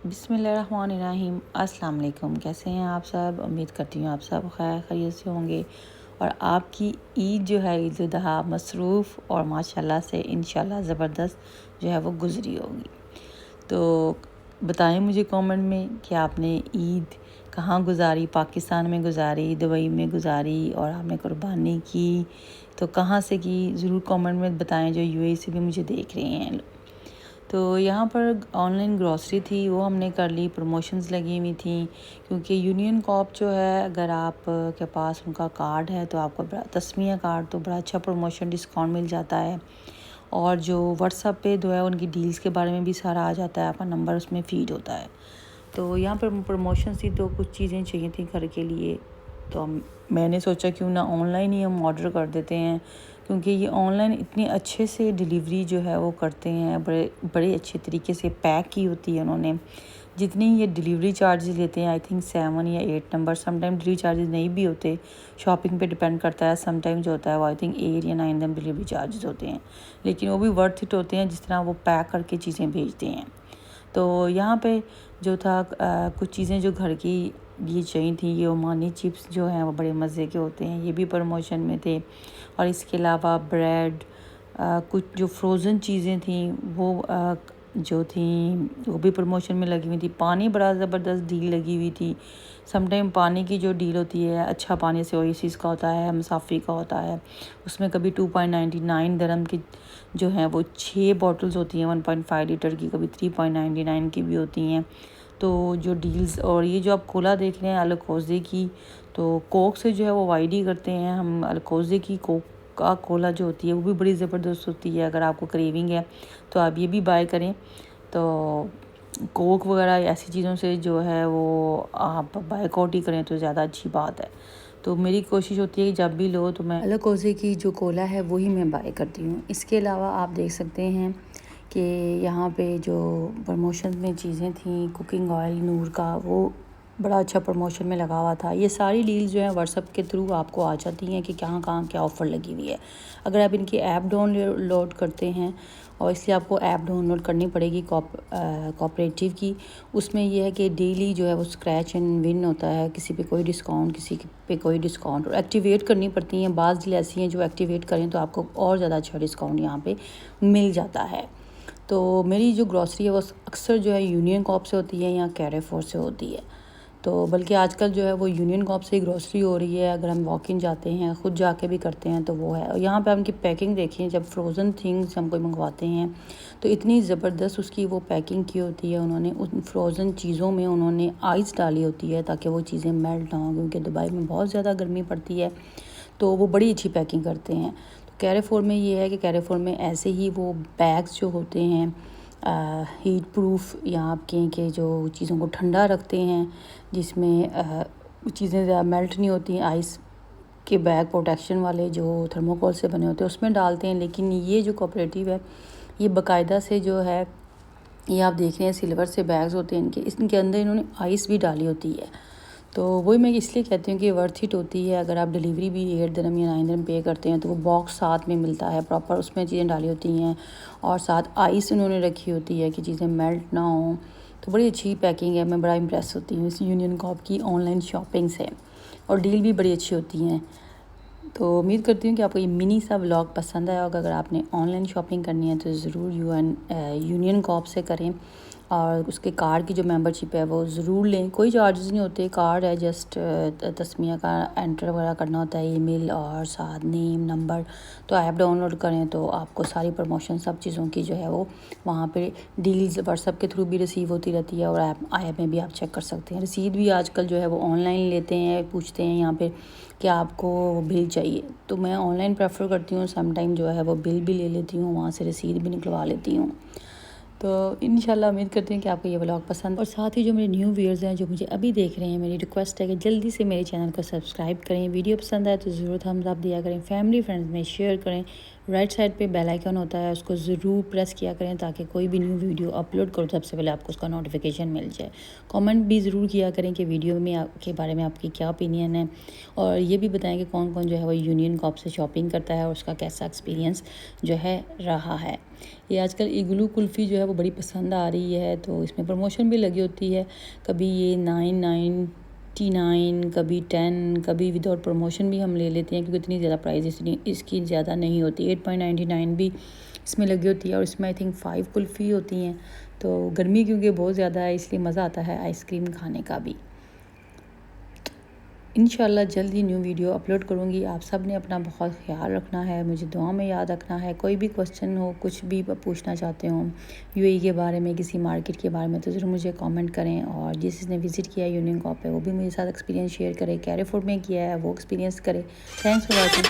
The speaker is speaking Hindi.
बिस्मिल्लाहिर्रहमानिर्रहीम। अस्सलाम वालेकुम। कैसे हैं आप सब? उम्मीद करती हूँ आप सब खैर खैरियत से होंगे और आपकी ईद जो है ईद उल अज़हा मसरूफ़ और माशाल्लाह से इंशाल्लाह ज़बरदस्त जो है वो गुज़री होगी। तो बताएं मुझे कमेंट में कि आपने ईद कहाँ गुज़ारी, पाकिस्तान में गुज़ारी, दुबई में गुज़ारी और आपने कुर्बानी की तो कहाँ से की, ज़रूर कमेंट में बताएं जो यूएई से भी मुझे देख रहे हैं। तो यहाँ पर ऑनलाइन ग्रॉसरी थी, वो हमने कर ली, प्रमोशंस लगी हुई थी क्योंकि यूनियन कॉप जो है अगर आप के पास उनका कार्ड है तो आपको बड़ा तस्मिया कार्ड तो बड़ा अच्छा प्रमोशन डिस्काउंट मिल जाता है। और जो व्हाट्सएप पे जो है उनकी डील्स के बारे में भी सारा आ जाता है, आपका नंबर उसमें फीड होता है। तो यहाँ पर प्रमोशन थी तो कुछ चीज़ें चाहिए थी घर के लिए, तो मैंने सोचा क्यों ना ऑनलाइन ही हम ऑर्डर कर देते हैं क्योंकि ये ऑनलाइन इतने अच्छे से डिलीवरी जो है वो करते हैं, बड़े अच्छे तरीके से पैक की होती है उन्होंने। जितनी ये डिलीवरी चार्जेस लेते हैं आई थिंक 7 या 8 नंबर, समटाइम डिलीवरी चार्जेस नहीं भी होते, शॉपिंग पे डिपेंड करता है। समटाइम जो होता है वो आई थिंक 8 या 9 नंबर डिलीवरी चार्जेस होते हैं, लेकिन वो भी वर्थ इट होते हैं जिस तरह वो पैक करके चीज़ें भेजते हैं। तो यहाँ पे जो था कुछ चीज़ें जो घर की ये चाहिए थी, ये ओमानी चिप्स जो हैं वो बड़े मज़े के होते हैं, ये भी प्रमोशन में थे। और इसके अलावा ब्रेड, कुछ जो फ्रोज़न चीज़ें थी वो जो थी वो भी प्रमोशन में लगी हुई थी। पानी बड़ा ज़बरदस्त डील लगी हुई थी। समटाइम पानी की जो डील होती है, अच्छा पानी से ओएसिस का होता है, मुसाफ़ी का होता है, उसमें कभी 2.99 दिरहम की जो है वो 6 बॉटल्स होती हैं 1.5 लीटर की, कभी 3.99 की भी होती हैं। तो जो डील्स, और ये जो आप कोला देख रहे हैं अल्कोज़े की, तो कोक से जो है वो वाइड ही करते हैं हम। अल्कोज़े की कोक का कोला जो होती है वो भी बड़ी ज़बरदस्त होती है। अगर आपको क्रेविंग है तो आप ये भी बाय करें। तो कोक वगैरह ऐसी चीज़ों से जो है वो आप बायकॉट ही करें तो ज़्यादा अच्छी बात है। तो मेरी कोशिश होती है कि जब भी लो तो मैं अल्कोज़े की जो कोला है वही मैं बाय करती हूँ। इसके अलावा आप देख सकते हैं कि यहाँ पे जो प्रमोशन में चीज़ें थी, कुकिंग ऑयल नूर का वो बड़ा अच्छा प्रमोशन में लगा हुआ था। ये सारी डील्स जो हैं व्हाट्सएप के थ्रू आपको आ जाती हैं कि कहाँ क्या ऑफ़र लगी हुई है। अगर आप इनकी ऐप डाउनलोड करते हैं, और इसलिए आपको ऐप डाउनलोड करनी पड़ेगी कोऑपरेटिव की। उसमें यह है कि डेली जो है वो स्क्रैच एंड विन होता है, किसी पे कोई डिस्काउंट, किसी पे कोई डिस्काउंट, और एक्टिवेट करनी पड़ती हैं। बाज़ डील ऐसी हैं जो एक्टिवेट करें तो आपको और ज़्यादा अच्छा डिस्काउंट यहाँ पे मिल जाता है। तो मेरी जो ग्रॉसरी है वो अक्सर जो है यूनियन कॉप से होती है या कैरेफोर से होती है। तो बल्कि आजकल जो है वो यूनियन कॉप से ही ग्रॉसरी हो रही है। अगर हम वॉक इन जाते हैं, ख़ुद जाके भी करते हैं तो वो है। और यहाँ पे हम उनकी पैकिंग देखें, जब फ्रोज़न थिंग्स हम कोई मंगवाते हैं तो इतनी ज़बरदस्त उसकी वो पैकिंग की होती है उन्होंने। उन फ्रोज़न चीज़ों में उन्होंने आइस डाली होती है ताकि वो चीज़ें मेल्ट ना हों, क्योंकि दुबई में बहुत ज़्यादा गर्मी पड़ती है, तो वो बड़ी अच्छी पैकिंग करते हैं। तो कैरेफोर में ये है कि कैरेफोर में ऐसे ही वो बैग्स जो होते हैं हीट प्रूफ, या आप कहें कि जो चीज़ों को ठंडा रखते हैं, जिसमें चीज़ें ज़्यादा मेल्ट नहीं होती, आइस के बैग प्रोटेक्शन वाले जो थर्मोकोल से बने होते हैं उसमें डालते हैं। लेकिन ये जो कोऑपरेटिव है ये बाकायदा से जो है, ये आप देख रहे हैं सिल्वर से बैग्स होते हैं इनके, इनके अंदर इन्होंने आइस भी डाली होती है। तो वही मैं इसलिए कहती हूँ कि वर्थ इट होती है। अगर आप डिलीवरी भी 8 दिरहम या 9 दिरहम पे करते हैं तो वो बॉक्स साथ में मिलता है प्रॉपर, उसमें चीज़ें डाली होती हैं और साथ आइस उन्होंने रखी होती है कि चीज़ें मेल्ट ना हों। तो बड़ी अच्छी पैकिंग है, मैं बड़ा इम्प्रेस होती हूँ इस यूनियन कॉप की ऑनलाइन शॉपिंग से, और डील भी बड़ी अच्छी होती हैं। तो उम्मीद करती हूँ कि आपको ये मिनी सा व्लॉग पसंद आया होगा। अगर आपने ऑनलाइन शॉपिंग करनी है तो ज़रूर यूनियन कॉप से करें, और उसके कार्ड की जो मेंबरशिप है वो ज़रूर लें। कोई चार्जेस नहीं होते, कार्ड है, जस्ट तस्मिया का एंटर वगैरह करना होता है, ईमेल और साथ नेम नंबर। तो ऐप डाउनलोड करें तो आपको सारी प्रमोशन सब चीज़ों की जो है वो वहाँ पे डील्स व्हाट्सएप के थ्रू भी रिसीव होती रहती है, और ऐप में भी आप चेक कर सकते हैं। रसीद भी आजकल जो है वो ऑनलाइन लेते हैं, पूछते हैं यहाँ पे कि आपको बिल चाहिए, तो मैं ऑनलाइन प्रेफर करती हूँ। समटाइम जो है वो बिल भी ले लेती हूँ, वहाँ से रसीद भी निकलवा लेती हूँ। तो इंशाल्लाह उम्मीद करती हूँ कि आपको ये व्लॉग पसंद, और साथ ही जो मेरे न्यू व्यूअर्स हैं जो मुझे अभी देख रहे हैं, मेरी रिक्वेस्ट है कि जल्दी से मेरे चैनल को सब्सक्राइब करें। वीडियो पसंद आए तो ज़रूर थम्स अप दिया करें, फैमिली फ्रेंड्स में शेयर करें, राइट साइड पे बेल आइकन होता है, उसको ज़रूर प्रेस किया करें ताकि कोई भी न्यू वीडियो अपलोड करो सबसे पहले आपको उसका नोटिफिकेशन मिल जाए। कमेंट भी ज़रूर किया करें कि वीडियो में आपके बारे में आपकी क्या ओपिनियन है, और ये भी बताएं कि कौन कौन जो है वो यूनियन कॉप से शॉपिंग करता है और उसका कैसा एक्सपीरियंस जो है रहा है। ये आजकल इग्लू कुल्फ़ी जो है वो बड़ी पसंद आ रही है, तो इसमें प्रमोशन भी लगी होती है। कभी ये 999, कभी 10, कभी विदाउट प्रमोशन भी हम ले लेते हैं क्योंकि इतनी ज़्यादा प्राइस इसकी ज़्यादा नहीं होती। 8.99 भी इसमें लगी होती है और इसमें आई थिंक 5 कुल्फ़ी होती हैं। तो गर्मी क्योंकि बहुत ज़्यादा है इसलिए मज़ा आता है आइसक्रीम खाने का भी। इंशाल्लाह जल्द ही न्यू वीडियो अपलोड करूँगी। आप सब ने अपना बहुत ख्याल रखना है, मुझे दुआ में याद रखना है। कोई भी क्वेश्चन हो, कुछ भी पूछना चाहते हो यूएई के बारे में, किसी मार्केट के बारे में, तो ज़रूर मुझे कमेंट करें। और जिसने विज़िट किया है यूनियन कॉप पे वो भी मेरे साथ एक्सपीरियंस शेयर करे। कैरीफोर्ड में किया है वो एक्सपीरियंस करे। Thanks for watching.